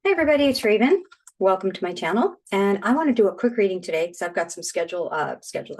Hey everybody, it's Raven. Welcome to my channel. And I want to do a quick reading today because I've got some schedule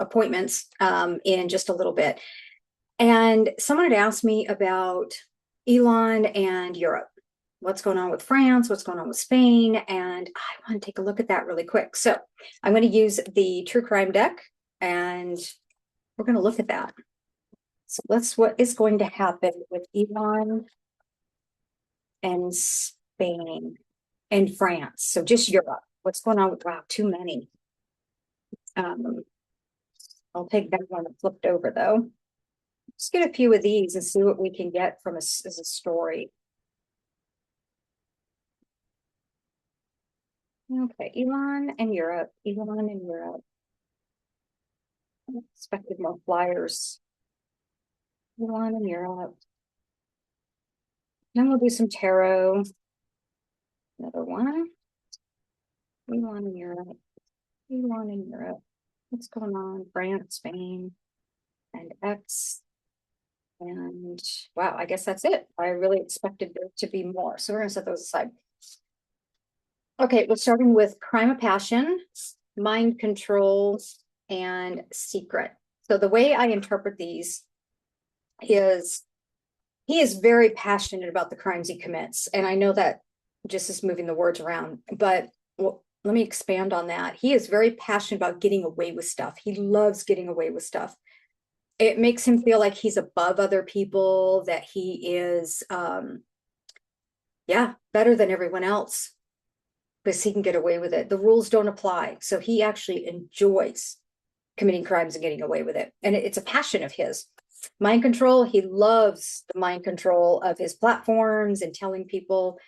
appointments in just a little bit. And someone had asked me about Elon and Europe. What's going on with France? What's going on with Spain? And I want to take a look at that really quick. So I'm going to use the true crime deck and we're going to look at that. So what is going to happen with Elon and Spain and France. So just Europe. What's going on with, wow, too many. I'll take that one flipped over though. Let's get a few of these and see what we can get from as a story. Okay, Elon and Europe. Elon and Europe. I expected more flyers. Elon and Europe. Then we'll do some tarot. Another one. Elon and Europe. Elon and Europe. What's going on? France, Spain, and X. And wow, I guess that's it. I really expected there to be more. So we're going to set those aside. Okay, we're starting with crime of passion, mind control, and secret. So the way I interpret these is he is very passionate about the crimes he commits. And I know that just is moving the words around, but well, let me expand on that. He is very passionate about getting away with stuff. He loves getting away with stuff. It makes him feel like he's above other people, that he is, better than everyone else because he can get away with it. The rules don't apply. So he actually enjoys committing crimes and getting away with it. And it's a passion of his. Mind control, he loves the mind control of his platforms and telling people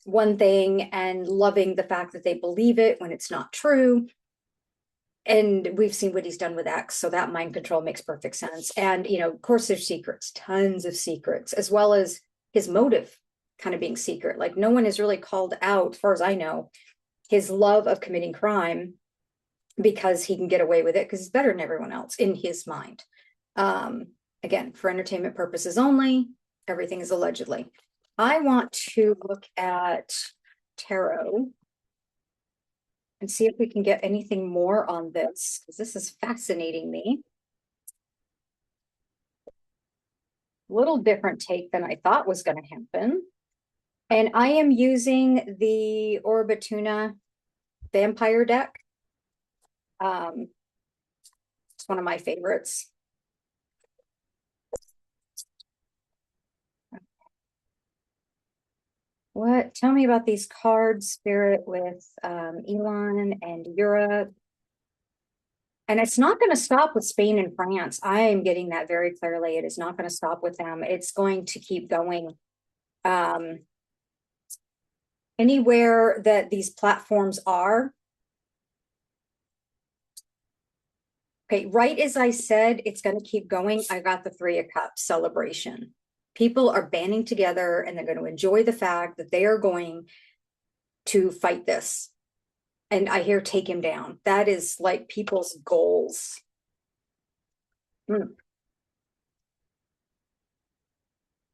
one thing and loving the fact that they believe it when it's not true. And we've seen what he's done with X, so that mind control makes perfect sense. And, of course, there's secrets, tons of secrets, as well as his motive kind of being secret. Like no one has really called out, as far as I know, his love of committing crime because he can get away with it because he's better than everyone else in his mind. Again, for entertainment purposes only, everything is allegedly. I want to look at tarot and see if we can get anything more on this, because this is fascinating me. A little different take than I thought was going to happen. And I am using the Orbatuna Vampire deck. It's one of my favorites. Tell me about these cards, Spirit, with Elon and Europe. And it's not going to stop with Spain and France. I am getting that very clearly. It is not going to stop with them. It's going to keep going. Anywhere that these platforms are. Okay, right as I said, it's going to keep going. I got the Three of Cups celebration. People are banding together and they're going to enjoy the fact that they are going to fight this. And I hear take him down. That is like people's goals. Okay,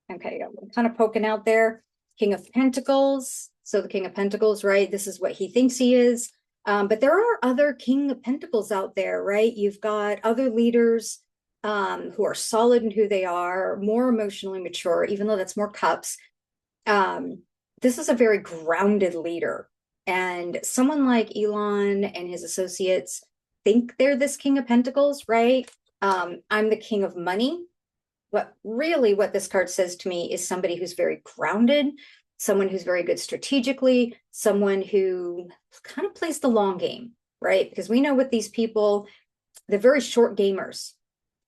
I'm kind of poking out there. King of Pentacles. So the King of Pentacles, right? This is what he thinks he is. But there are other King of Pentacles out there, right? You've got other leaders who are solid in who they are, more emotionally mature, even though that's more cups. This is a very grounded leader. And someone like Elon and his associates think they're this King of Pentacles, right? I'm the king of money. What this card says to me is somebody who's very grounded, someone who's very good strategically, someone who kind of plays the long game, right? Because we know with these people, they're very short gamers.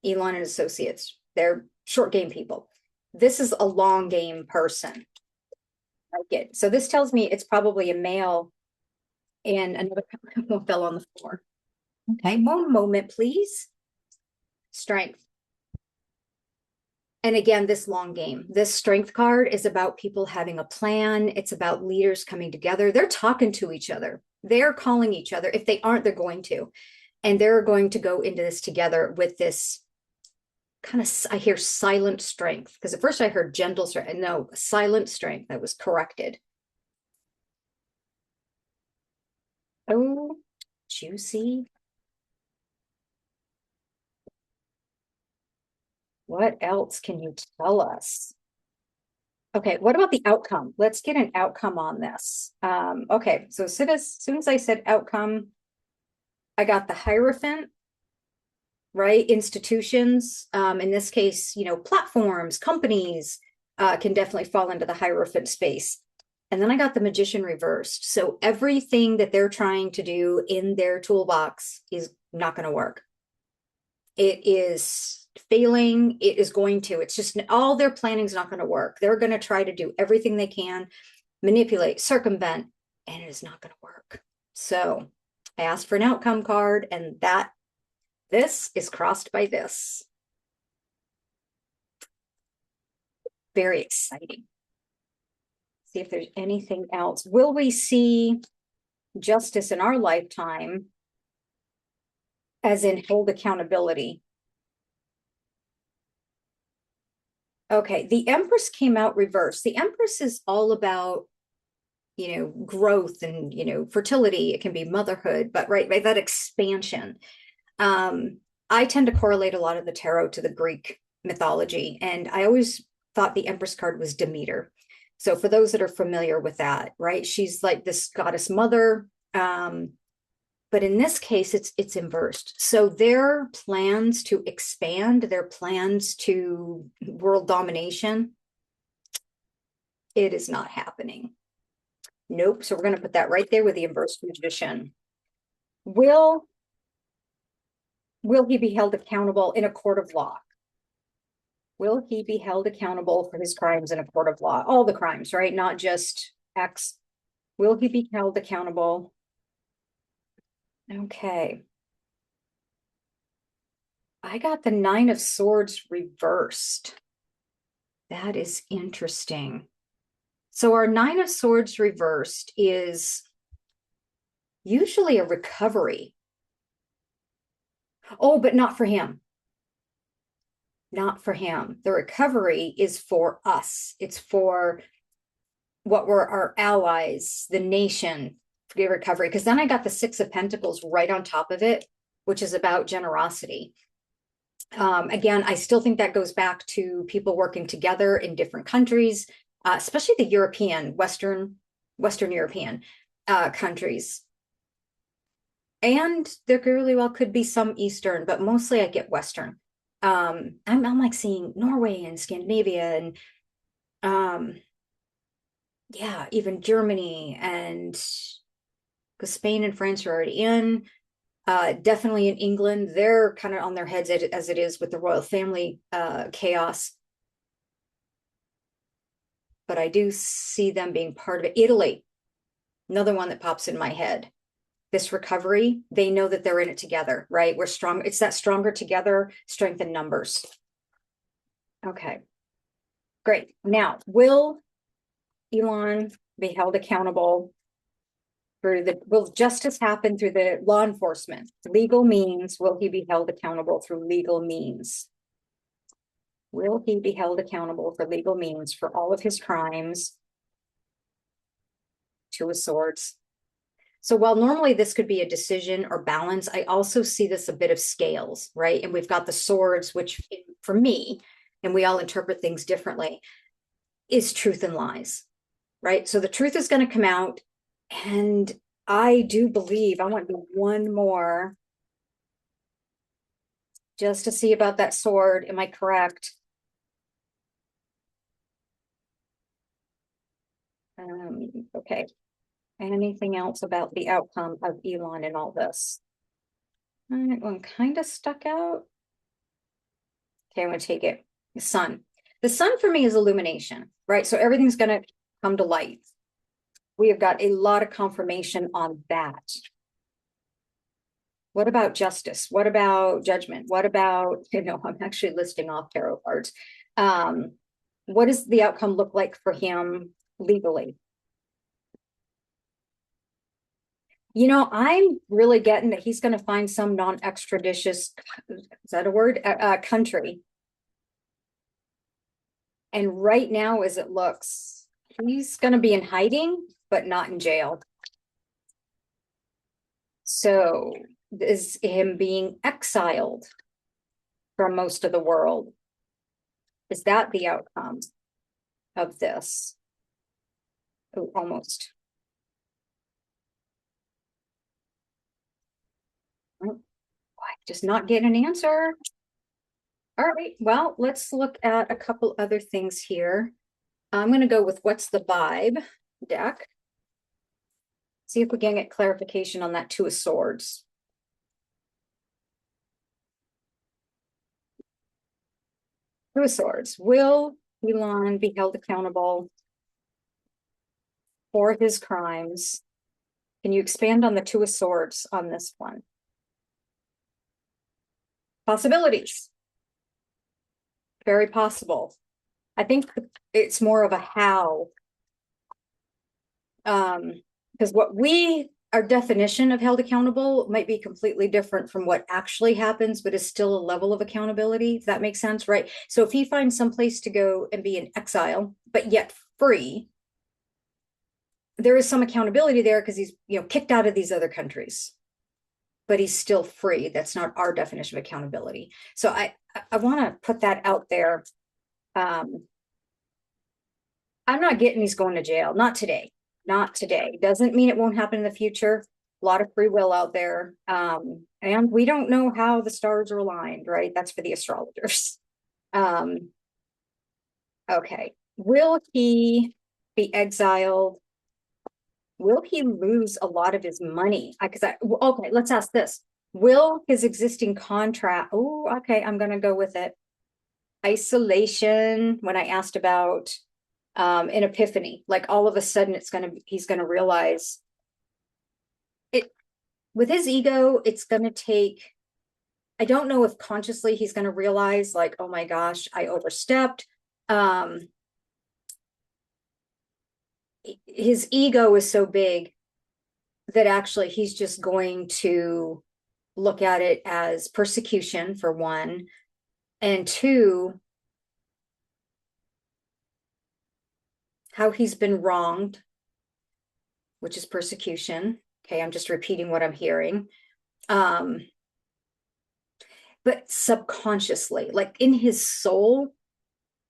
Elon and associates, they're short game people. This is a long game person. Like it. So this tells me it's probably a male, and another one fell on the floor. Okay, one moment, please. Strength. And again, this long game, this strength card is about people having a plan. It's about leaders coming together. They're talking to each other. They're calling each other. If they aren't, they're going to. And they're going to go into this together with this kind of, I hear silent strength. Because at first I heard gentle strength. No, silent strength. I was corrected. Oh, juicy. What else can you tell us? Okay, what about the outcome? Let's get an outcome on this. Okay, so soon as I said outcome, I got the Hierophant, right? Institutions, in this case, platforms, companies, can definitely fall into the Hierophant space. And then I got the Magician reversed. So everything that they're trying to do in their toolbox is not going to work. It is failing. It is going to. It's just all their planning is not going to work. They're going to try to do everything they can, manipulate, circumvent, and it is not going to work. So I asked for an outcome card, and this is crossed by this. Very exciting. See if there's anything else. Will we see justice in our lifetime, as in hold accountability? Okay, the Empress came out reversed. The Empress is all about, growth and, fertility. It can be motherhood, but right, that expansion. I tend to correlate a lot of the tarot to the Greek mythology, and I always thought the Empress card was Demeter. So for those that are familiar with that, right, she's like this goddess mother. But in this case, it's inversed. So their plans to expand, their plans to world domination, it is not happening. Nope. So we're going to put that right there with the inversed Magician. Will he be held accountable in a court of law? Will he be held accountable for his crimes in a court of law? All the crimes, right? Not just X. Will he be held accountable? Okay. I got the Nine of Swords reversed. That is interesting. So our Nine of Swords reversed is usually a recovery. Oh, but not for him. Not for him. The recovery is for us. It's for what were our allies, the nation, for the recovery. Because then I got the Six of Pentacles right on top of it, which is about generosity. Again, I still think that goes back to people working together in different countries, especially the European, Western European countries. And there really well could be some Eastern, but mostly I get Western. I'm like seeing Norway and Scandinavia and yeah, even Germany, and because Spain and France are already in. Definitely in England, they're kind of on their heads as it is with the royal family chaos. But I do see them being part of it. Italy, another one that pops in my head. This recovery, they know that they're in it together, right? We're strong. It's that stronger together, strength in numbers. Okay, great. Now, will Elon be held accountable will justice happen through the law enforcement, legal means? Will he be held accountable through legal means? Will he be held accountable for legal means for all of his crimes? Two of Swords. So while normally this could be a decision or balance, I also see this a bit of scales, right? And we've got the swords, which for me, and we all interpret things differently, is truth and lies, right? So the truth is going to come out. And I do believe, I want to do one more just to see about that sword. Am I correct? Okay. Anything else about the outcome of Elon and all this? One kind of stuck out. Okay, I'm going to take it. The sun. The sun for me is illumination, right? So everything's going to come to light. We have got a lot of confirmation on that. What about justice? What about judgment? What about, I'm actually listing off tarot cards. What does the outcome look like for him legally? I'm really getting that he's going to find some non-extraditious, is that a word? Country. And right now, as it looks, he's going to be in hiding, but not in jail. So is him being exiled from most of the world? Is that the outcome of this? Oh, almost. Oh, I just not getting an answer. All right, well, let's look at a couple other things here. I'm going to go with what's the vibe deck. See if we can get clarification on that Two of Swords. Two of Swords. Will Elon be held accountable for his crimes? Can you expand on the Two of Swords on this one? Possibilities. Very possible. I think it's more of a how. Because our definition of held accountable might be completely different from what actually happens, but is still a level of accountability, if that makes sense, right? So if he finds some place to go and be in exile, but yet free, there is some accountability there because he's, kicked out of these other countries, but he's still free. That's not our definition of accountability. So I want to put that out there. I'm not getting he's going to jail. Not today. Not today. Doesn't mean it won't happen in the future. A lot of free will out there. And we don't know how the stars are aligned, right? That's for the astrologers. Okay. Will he be exiled? Will he lose a lot of his money? Okay, let's ask this. Will his existing contract, oh, okay, I'm going to go with it. Isolation, when I asked about an epiphany, like all of a sudden he's going to realize it with his ego. It's going to take, I don't know if consciously he's going to realize like, oh my gosh, I overstepped. His ego is so big that actually he's just going to look at it as persecution, for one, and two, how he's been wronged, which is persecution. Okay, I'm just repeating what I'm hearing. But subconsciously, like in his soul,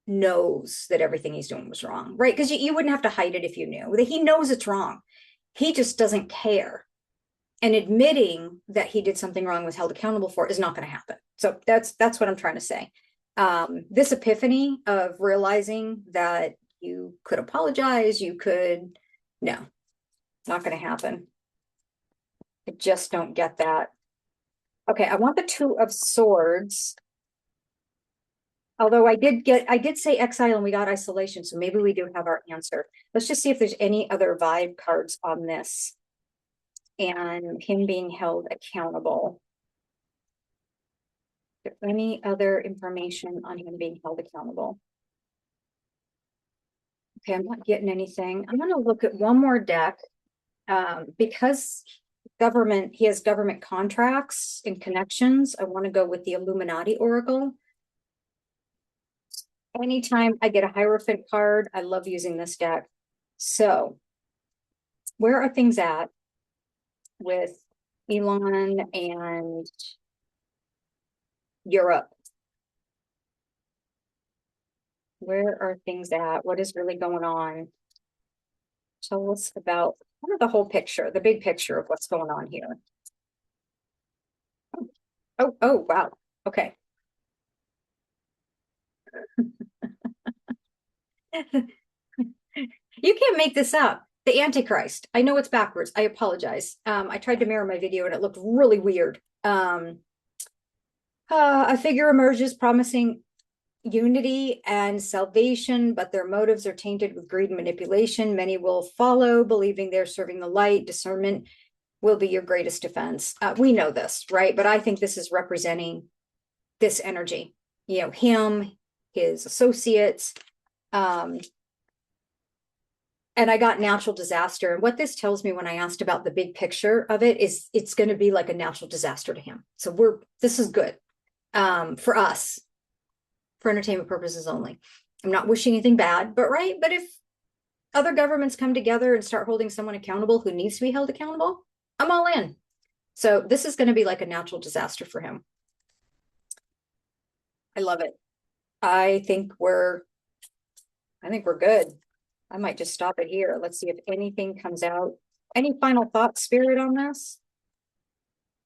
knows that everything he's doing was wrong, right? Because you wouldn't have to hide it if you knew that he knows it's wrong. He just doesn't care. And admitting that he did something wrong, was held accountable for, is not going to happen. So that's what I'm trying to say. This epiphany of realizing that you could apologize, no, not going to happen. I just don't get that. Okay, I want the Two of Swords. Although I did say exile and we got isolation, so maybe we do have our answer. Let's just see if there's any other vibe cards on this and him being held accountable. Is there any other information on him being held accountable? Okay, I'm not getting anything. I'm going to look at one more deck because he has government contracts and connections. I want to go with the Illuminati Oracle. Anytime I get a Hierophant card, I love using this deck. So where are things at with Elon and Europe? Where are things at? What is really going on? Tell us about kind of the whole picture, the big picture of what's going on here. Oh, wow. Okay. You can't make this up. The Antichrist. I know it's backwards. I apologize. I tried to mirror my video and it looked really weird. A figure emerges promising unity and salvation, but their motives are tainted with greed and manipulation. Many will follow, believing they're serving the light. Discernment will be your greatest defense. We know this, right? But I think this is representing this energy. Him, his associates, and I got natural disaster. And what this tells me when I asked about the big picture of it is it's going to be like a natural disaster to him. So this is good for us, for entertainment purposes only. I'm not wishing anything bad, but if other governments come together and start holding someone accountable who needs to be held accountable, I'm all in. So this is going to be like a natural disaster for him. I love it. I think we're good. I might just stop it here. Let's see if anything comes out. Any final thoughts, Spirit, on this?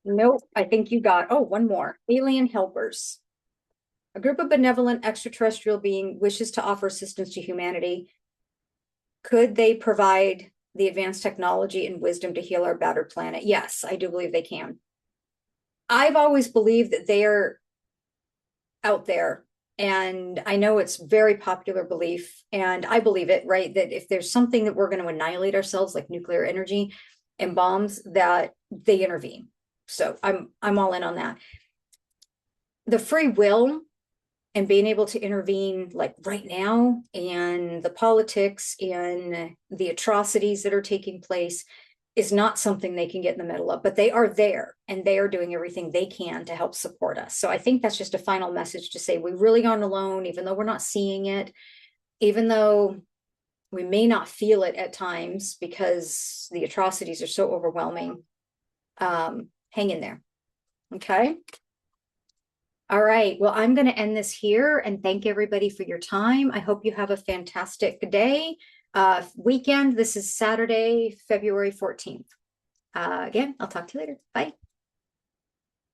Nope. I think you got, oh, one more. Alien helpers. A group of benevolent extraterrestrial being wishes to offer assistance to humanity. Could they provide the advanced technology and wisdom to heal our battered planet? Yes, I do believe they can. I've always believed that they are out there. And I know it's very popular belief, and I believe it, right? That if there's something that we're going to annihilate ourselves, like nuclear energy and bombs, that they intervene. So I'm all in on that. The free will and being able to intervene like right now, and the politics and the atrocities that are taking place is not something they can get in the middle of, but they are there and they are doing everything they can to help support us. So I think that's just a final message to say we really aren't alone, even though we're not seeing it, even though we may not feel it at times because the atrocities are so overwhelming. Hang in there. Okay. All right. Well, I'm going to end this here and thank everybody for your time. I hope you have a fantastic day. Weekend. This is Saturday, February 14th. Again, I'll talk to you later. Bye.